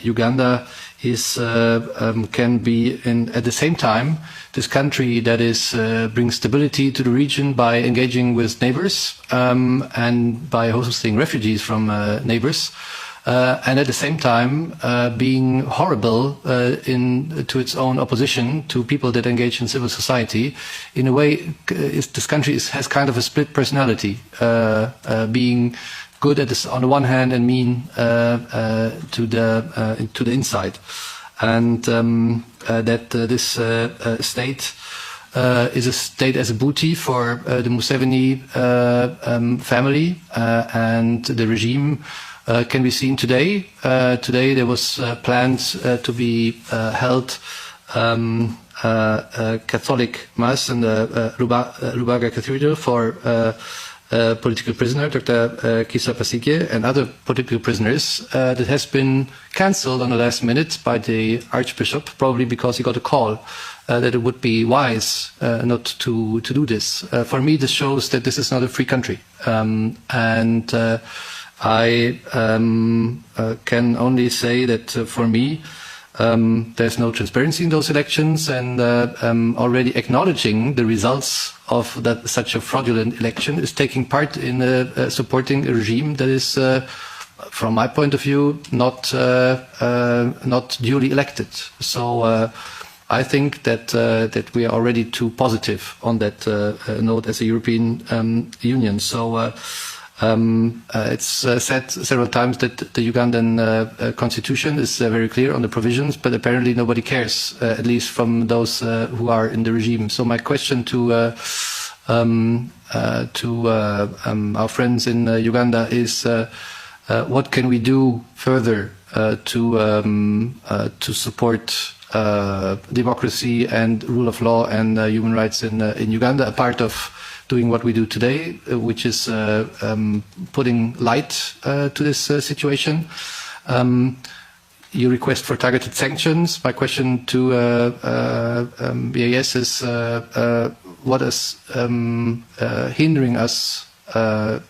Uganda is can be at the same time this country that is brings stability to the region by engaging with neighbors and by hosting refugees from neighbors. And at the same time being horrible to its own opposition to people that engage in civil society. In a way, this country has kind of a split personality, being good on the one hand and mean to the inside, and that this state is a state as a booty for the Museveni family and the regime. Can be seen today. Today there was planned to be held Catholic Mass in the Rubaga Cathedral for political prisoner Dr. Kisa Pasigye and other political prisoners. That has been cancelled on the last minute by the Archbishop, probably because he got a call that it would be wise not to do this. For me, this shows that this is not a free country, and I can only say that for me, there's no transparency in those elections, and already acknowledging the results of such a fraudulent election is taking part in supporting a regime that is, from my point of view, not duly elected. So I think that we are already too positive on that note as a European Union. So. It's said several times that the Ugandan constitution is very clear on the provisions, but apparently nobody cares, at least from those who are in the regime. So my question to our friends in Uganda is, what can we do further to support democracy and rule of law and human rights in Uganda, a part of doing what we do today, which is putting light to this situation. You request for targeted sanctions. My question to BAS is, what is hindering us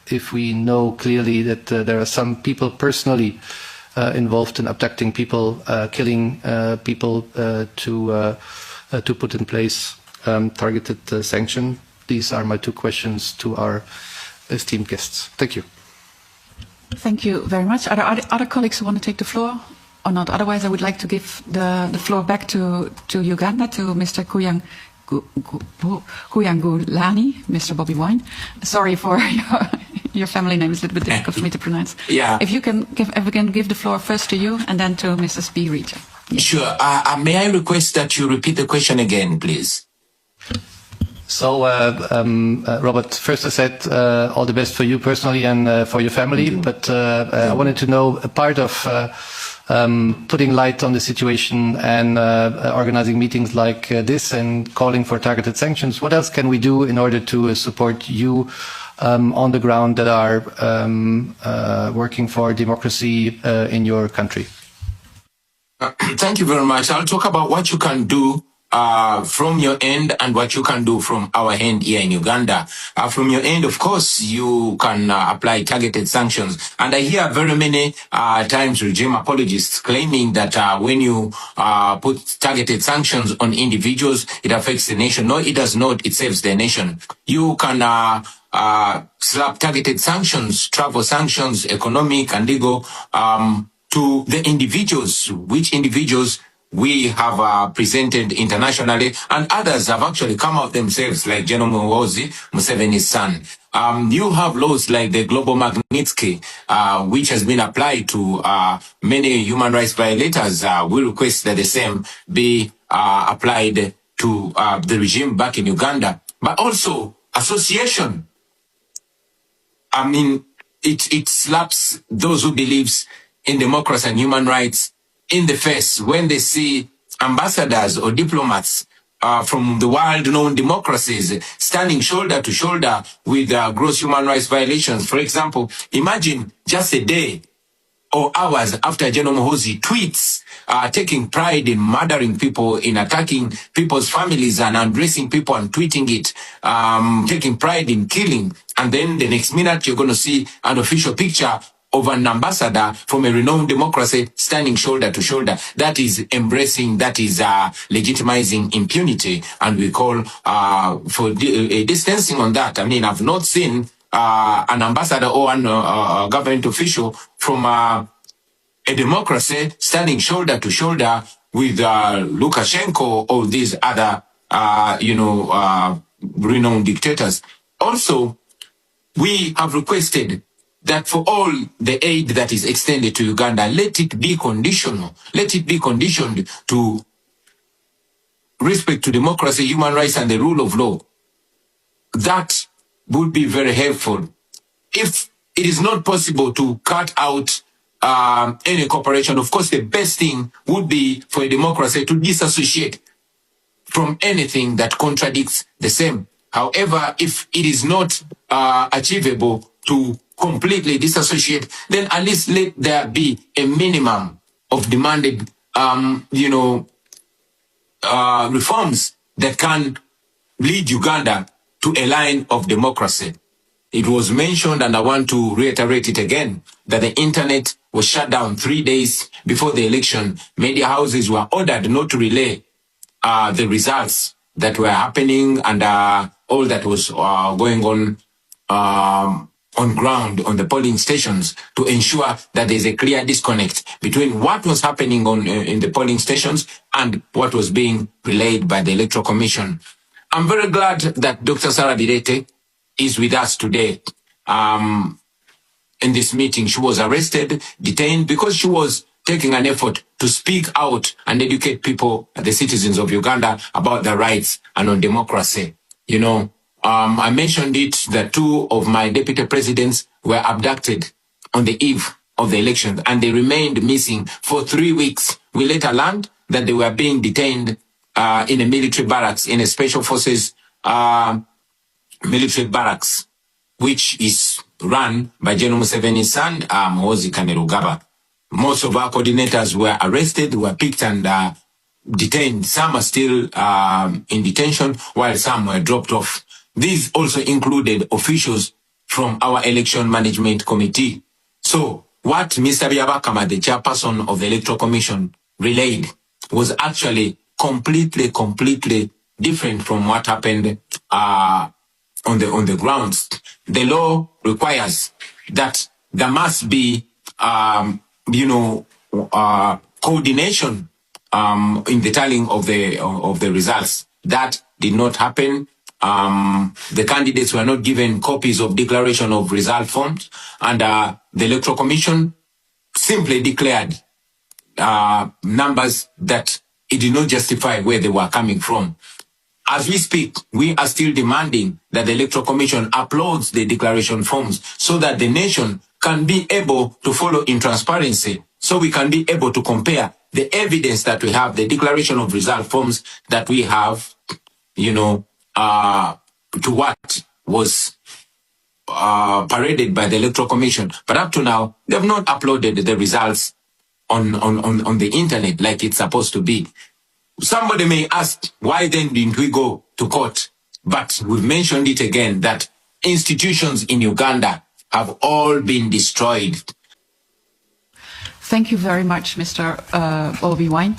if we know clearly that there are some people personally involved in abducting people, killing people, to put in place targeted sanction? These are my two questions to our esteemed guests. Thank you. Thank you very much. Are there other colleagues who want to take the floor or not? Otherwise, I would like to give the floor back to Uganda, to Mr. Kuyangulani, Mr. Bobi Wine. Sorry for your family name. It's a little bit difficult for me to pronounce. Yeah. If you can give the floor first to you and then to Mrs. B. Reacher. Yes. Sure. May I request that you repeat the question again, please? So, Robert, first I said all the best for you personally and for your family, but I wanted to know a part of putting light on the situation and organizing meetings like this and calling for targeted sanctions. What else can we do in order to support you on the ground that are working for democracy in your country? Thank you very much. I'll talk about what you can do from your end and what you can do from our end here in Uganda. From your end, of course, you can apply targeted sanctions. And I hear very many times regime apologists claiming that when you put targeted sanctions on individuals, it affects the nation. No, it does not. It saves the nation. You can slap targeted sanctions, travel sanctions, economic and legal, to the individuals, which individuals we have presented internationally, and others have actually come out themselves, like General Muhoozi, Museveni's son. You have laws like the Global Magnitsky, which has been applied to many human rights violators. We request that the same be applied to the regime back in Uganda. But also, association. I mean, it slaps those who believes in democracy and human rights in the face when they see ambassadors or diplomats from the world-known democracies standing shoulder to shoulder with gross human rights violations. For example, imagine just a day or hours after General Muhoozi tweets taking pride in murdering people, in attacking people's families and undressing people and tweeting it, taking pride in killing. And then the next minute you're going to see an official picture of an ambassador from a renowned democracy standing shoulder to shoulder. That is embracing, that is legitimizing impunity. And we call for distancing on that. I mean, I've not seen an ambassador or an government official from a democracy standing shoulder to shoulder with Lukashenko or these other, renowned dictators. Also, we have requested that for all the aid that is extended to Uganda, let it be conditional. Let it be conditioned to respect to democracy, human rights, and the rule of law. That would be very helpful. If it is not possible to cut out any cooperation, of course, the best thing would be for a democracy to disassociate from anything that contradicts the same. However, if it is not achievable to completely disassociate, then at least let there be a minimum of demanded, reforms that can lead Uganda to a line of democracy. It was mentioned, and I want to reiterate it again, that the internet was shut down 3 days before the election. Media houses were ordered not to relay the results that were happening and all that was going on ground on the polling stations, to ensure that there's a clear disconnect between what was happening in the polling stations and what was being relayed by the Electoral Commission. I'm very glad that Dr. Sarah Birete is with us today in this meeting. She was arrested, detained, because she was taking an effort to speak out and educate people, the citizens of Uganda, about their rights and on democracy. You know, I mentioned it that 2 of my deputy presidents were abducted on the eve of the election, and they remained missing for 3 weeks. We later learned that they were being detained in a military barracks, in a special forces military barracks, which is run by General Museveni's son, Muhoozi Kainerugaba. Most of our coordinators were arrested, were picked and detained. Some are still in detention, while some were dropped off. These also included officials from our election management committee. So what Mr. Byabakama, the chairperson of the Electoral Commission, relayed was actually completely different from what happened on the grounds. The law requires that there must be coordination in the tallying of the results. That did not happen. The candidates were not given copies of declaration of result forms, and the Electoral Commission simply declared numbers that it did not justify where they were coming from. As we speak, we are still demanding that the Electoral Commission uploads the declaration forms so that the nation can be able to follow in transparency, so we can be able to compare the evidence that we have, the declaration of result forms that we have, to what was paraded by the Electoral Commission. But up to now, they have not uploaded the results on the internet like it's supposed to be. Somebody may ask, why then didn't we go to court? But we've mentioned it again, that institutions in Uganda have all been destroyed. Thank you very much, Mr. Bobi Wine.